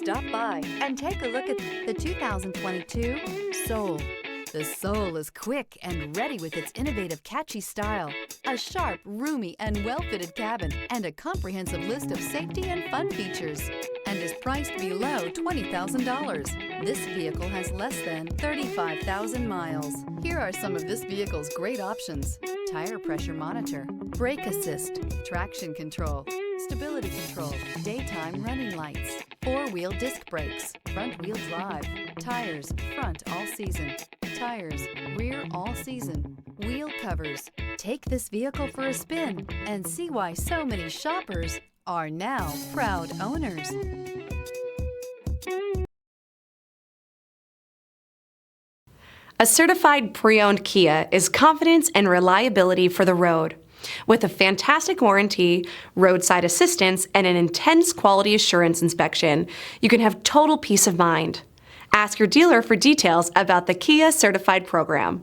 Stop by and take a look at the 2022 Soul. The Soul is quick and ready with its innovative, catchy style, a sharp, roomy, and well-fitted cabin, and a comprehensive list of safety and fun features, and is priced below $20,000. This vehicle has less than 35,000 miles. Here are some of this vehicle's great options: tire pressure monitor, brake assist, traction control, stability control, daytime running lights, four-wheel disc brakes, front-wheel drive, tires front all season, tires rear all season, wheel covers. Take this vehicle for a spin and see why so many shoppers are now proud owners. A certified pre-owned Kia is confidence and reliability for the road. With a fantastic warranty, roadside assistance, and an intense quality assurance inspection, you can have total peace of mind. Ask your dealer for details about the Kia Certified program.